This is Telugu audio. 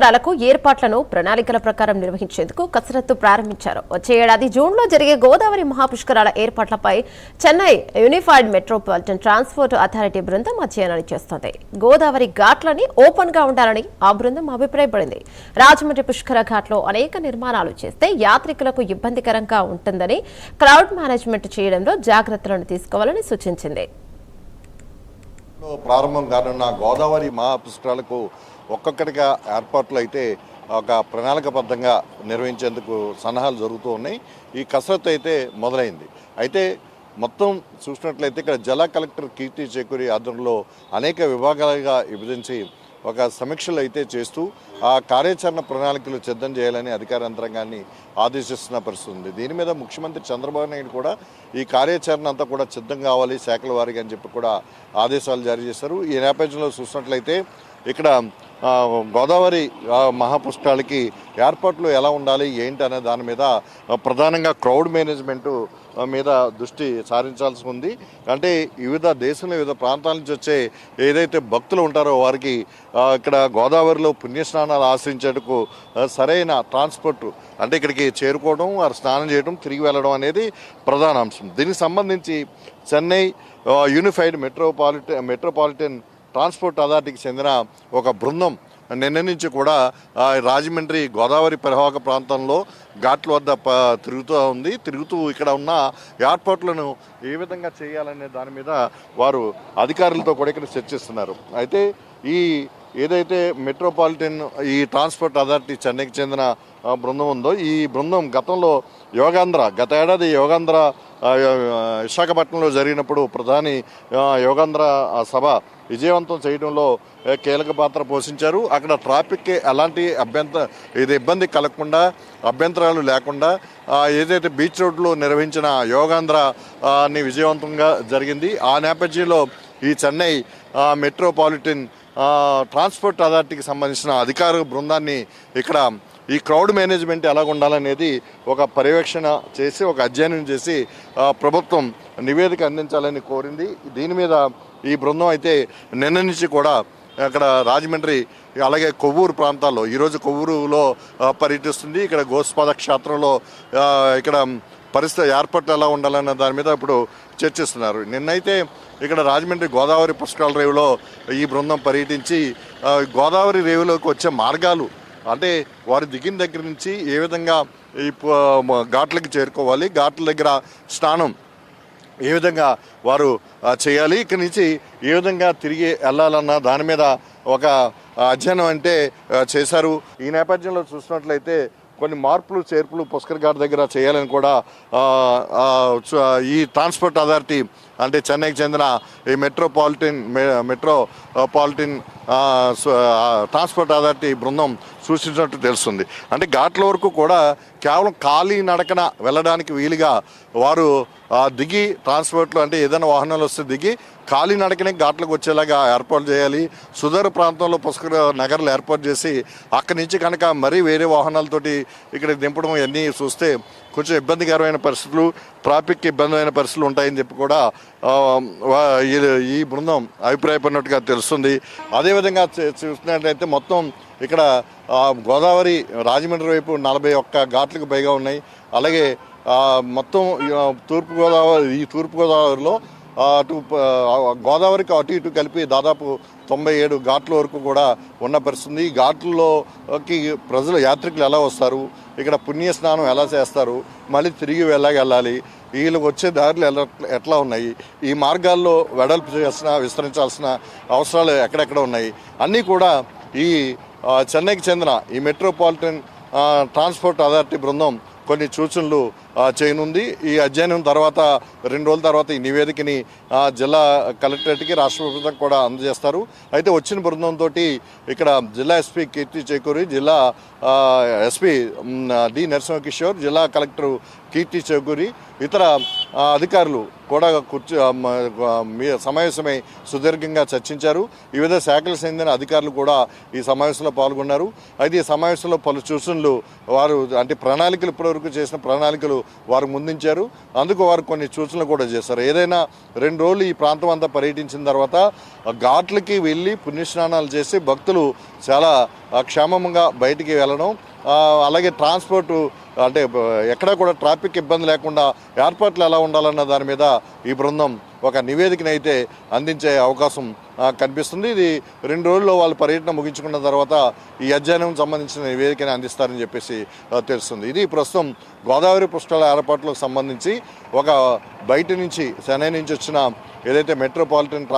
పుష్కరాలకు ఏర్పాట్లను ప్రణాళికల ప్రకారం నిర్వహించేందుకు కసరత్తు ప్రారంభించారు. వచ్చే ఏడాది జూన్లో జరిగే గోదావరి మహాపుష్కరాల ఏర్పాట్లపై Chennai unified metropolitan transport authority బృందం అధ్యయనాన్ని చేస్తోంది. గోదావరి ఘాట్లని ఓపెన్ గా ఉండాలని ఆ బృందం అభిప్రాయపడింది. రాజమండ్రి పుష్కర ఘాట్లో అనేక నిర్మాణాలు చేస్తే యాత్రికులకు ఇబ్బందికరంగా ఉంటుందని క్రౌడ్ మేనేజ్మెంట్ చేయడంలో జాగ్రత్తలను తీసుకోవాలని సూచించింది. ప్రారంభం కానున్న గోదావరి మహాపుష్కరాలకు ఒక్కొక్కటిగా ఏర్పాట్లు అయితే ఒక ప్రణాళికబద్ధంగా నిర్వహించేందుకు సన్నాహాలు జరుగుతూ ఉన్నాయి. ఈ కసరత్తు అయితే మొదలైంది. అయితే మొత్తం చూసినట్లయితే ఇక్కడ జిల్లా కలెక్టర్ కీర్తి చేకూరి ఆధ్వర్యంలో అనేక విభాగాలుగా విభజించి ఒక సమీక్షలు అయితే చేస్తూ ఆ కార్యాచరణ ప్రణాళికలు సిద్ధం చేయాలని అధికార యంత్రాంగాన్ని ఆదేశిస్తున్న పరిస్థితి ఉంది. దీని మీద ముఖ్యమంత్రి చంద్రబాబు నాయుడు కూడా ఈ కార్యాచరణ అంతా కూడా సిద్ధం కావాలి శాఖల వారీగా అని చెప్పి కూడా ఆదేశాలు జారీ చేశారు. ఈ నేపథ్యంలో చూసినట్లయితే ఇక్కడ గోదావరి మహాపుష్కరాలకి ఏర్పాట్లు ఎలా ఉండాలి ఏంటి అనే దాని మీద ప్రధానంగా క్రౌడ్ మేనేజ్మెంట్ మీద దృష్టి సారించాల్సి ఉంది. అంటే దేశంలో వివిధ ప్రాంతాల నుంచి వచ్చే ఏదైతే భక్తులు ఉంటారో వారికి ఇక్కడ గోదావరిలో పుణ్యస్నానాలు ఆశ్రయించేందుకు సరైన ట్రాన్స్పోర్ట్ అంటే ఇక్కడికి చేరుకోవడం, వారు స్నానం చేయడం, తిరిగి వెళ్ళడం అనేది ప్రధాన అంశం. దీనికి సంబంధించి చెన్నై యూనిఫైడ్ మెట్రోపాలిటన్ ట్రాన్స్పోర్ట్ అథారిటీకి చెందిన ఒక బృందం నిన్న నుంచి కూడా రాజమండ్రి గోదావరి పరివాహక ప్రాంతంలో ఘాట్ల వద్ద తిరుగుతూ ఇక్కడ ఉన్న ఏర్పాట్లను ఏ విధంగా చేయాలనే దాని మీద వారు అధికారులతో కూడా ఇక్కడ చర్చిస్తున్నారు. అయితే ఏదైతే మెట్రోపాలిటన్ ఈ ట్రాన్స్పోర్ట్ అథారిటీ చెన్నైకి చెందిన బృందం ఉందో ఈ బృందం గతంలో గత ఏడాది యోగాంధ్ర విశాఖపట్నంలో జరిగినప్పుడు ప్రధాని యోగాంధ్ర సభ విజయవంతం చేయడంలో కీలక పాత్ర పోషించారు. అక్కడ ట్రాఫిక్కి ఎలాంటి ఇబ్బంది కలగకుండా, అభ్యంతరాలు లేకుండా ఏదైతే బీచ్ రోడ్లో నిర్వహించిన యోగాంధ్రని విజయవంతంగా జరిగింది. ఆ నేపథ్యంలో ఈ చెన్నై మెట్రోపాలిటన్ ట్రాన్స్పోర్ట్ అథారిటీకి సంబంధించిన అధికార బృందాన్ని ఇక్కడ ఈ క్రౌడ్ మేనేజ్మెంట్ ఎలా ఉండాలనేది ఒక పర్యవేక్షణ చేసి ఒక అధ్యయనం చేసి ప్రభుత్వం నివేదిక అందించాలని కోరింది. దీని మీద ఈ బృందం అయితే నిన్న నుంచి కూడా అక్కడ రాజమండ్రి అలాగే కొవ్వూరు ప్రాంతాల్లో ఈరోజు కొవ్వూరులో పర్యటిస్తుంది. ఇక్కడ గోస్పాద క్షేత్రంలో ఇక్కడ పరిస్థితి ఏర్పాట్లు ఎలా ఉండాలన్న దాని మీద ఇప్పుడు చర్చిస్తున్నారు. నిన్నైతే ఇక్కడ రాజమండ్రి గోదావరి పుష్కరాల రేవులో ఈ బృందం పర్యటించి గోదావరి రేవులోకి వచ్చే మార్గాలు అంటే వారు దిగిన దగ్గర నుంచి ఏ విధంగా ఈ ఘాట్లకి చేరుకోవాలి, ఘాట్ల దగ్గర స్నానం ఏ విధంగా వారు చేయాలి, ఇక్కడి నుంచి ఏ విధంగా తిరిగి వెళ్ళాలన్న దాని మీద ఒక అధ్యయనం అంటే చేశారు. ఈ నేపథ్యంలో చూసినట్లయితే కొన్ని మార్పులు చేర్పులు పుష్కర్ ఘాట్ దగ్గర చేయాలని కూడా ఈ ట్రాన్స్పోర్ట్ అథారిటీ అంటే చెన్నైకి చెందిన ఈ మెట్రోపాలిటన్ ట్రాన్స్పోర్ట్ అథారిటీ బృందం సూచించినట్టు తెలుస్తుంది. అంటే ఘాట్ల వరకు కూడా కేవలం ఖాళీ నడకన వెళ్ళడానికి వీలుగా వారు దిగి ట్రాన్స్పోర్ట్లో అంటే ఏదైనా వాహనాలు వస్తే దిగి ఖాళీ నడకనే ఘాట్లకు వచ్చేలాగా ఏర్పాటు చేయాలి. సుదూర ప్రాంతంలో పుష్కర నగర్లు ఏర్పాటు చేసి అక్కడి నుంచి కనుక మరీ వేరే వాహనాలతోటి ఇక్కడ దింపడం ఇవన్నీ చూస్తే కొంచెం ఇబ్బందికరమైన పరిస్థితులు, ట్రాఫిక్ ఇబ్బందిమైన పరిస్థితులు ఉంటాయని చెప్పి కూడా ఈ బృందం అభిప్రాయపడినట్టుగా తెలుస్తుంది. అదేవిధంగా చూసినట్లయితే మొత్తం ఇక్కడ గోదావరి రాజమండ్రి వైపు 41 ఘాట్లకు పైగా ఉన్నాయి. అలాగే మొత్తం తూర్పు గోదావరిలో అటు గోదావరికి అటు ఇటు కలిపి దాదాపు 97 ఘాట్ల వరకు కూడా ఉన్న పరిస్థితుంది. ఈ ఘాట్లలోకి యాత్రికులు ఎలా వస్తారు, ఇక్కడ పుణ్య స్నానం ఎలా చేస్తారు, మళ్ళీ తిరిగి వెళ్ళాలి, వీళ్ళకి వచ్చే దారులు ఎట్లా ఉన్నాయి, ఈ మార్గాల్లో వెడల్పు విస్తరించాల్సిన అవసరాలు ఎక్కడెక్కడ ఉన్నాయి అన్నీ కూడా ఈ చెన్నైకి చెందిన ఈ మెట్రోపాలిటన్ ట్రాన్స్పోర్ట్ అథారిటీ బృందం కొన్ని సూచనలు చేయనుంది. ఈ అధ్యయనం తర్వాత 2 రోజుల తర్వాత ఈ నివేదికని జిల్లా కలెక్టరేట్కి రాష్ట్ర ప్రభుత్వం కూడా అందజేస్తారు. అయితే వచ్చిన బృందంతో ఇక్కడ జిల్లా ఎస్పీ కీర్తి చేకూరి, జిల్లా ఎస్పీ డి నరసింహకిషోర్, జిల్లా కలెక్టర్ కీర్తి చేకూరి, ఇతర అధికారులు కూడా సమావేశమై సుదీర్ఘంగా చర్చించారు. వివిధ శాఖలకు చెందిన అధికారులు కూడా ఈ సమావేశంలో పాల్గొన్నారు. అయితే ఈ సమావేశంలో పలు సూచనలు వారు అంటే ప్రణాళికలు ఇప్పటివరకు చేసిన ప్రణాళికలు వారు ముందుంచారు. అందుకు వారు కొన్ని సూచనలు కూడా చేశారు. ఏదైనా 2 రోజులు ఈ ప్రాంతం అంతా పర్యటించిన తర్వాత ఘాట్లకి వెళ్ళి పుణ్యస్నానాలు చేసి భక్తులు చాలా క్షేమంగా బయటికి వెళ్ళడం, అలాగే ట్రాన్స్పోర్టు అంటే ఎక్కడా కూడా ట్రాఫిక్ ఇబ్బంది లేకుండా ఏర్పాట్లు ఎలా ఉండాలన్న దాని మీద ఈ బృందం ఒక నివేదికనైతే అందించే అవకాశం కనిపిస్తుంది. ఇది 2 రోజుల్లో వాళ్ళు పర్యటన ముగించుకున్న తర్వాత ఈ అధ్యయనం సంబంధించిన నివేదికని అందిస్తారని చెప్పేసి తెలుస్తుంది. ఇది ప్రస్తుతం గోదావరి పుష్కరాల ఏర్పాట్లకు సంబంధించి ఒక బయట నుంచి చెన్నై నుంచి వచ్చిన ఏదైతే మెట్రోపాలిటన్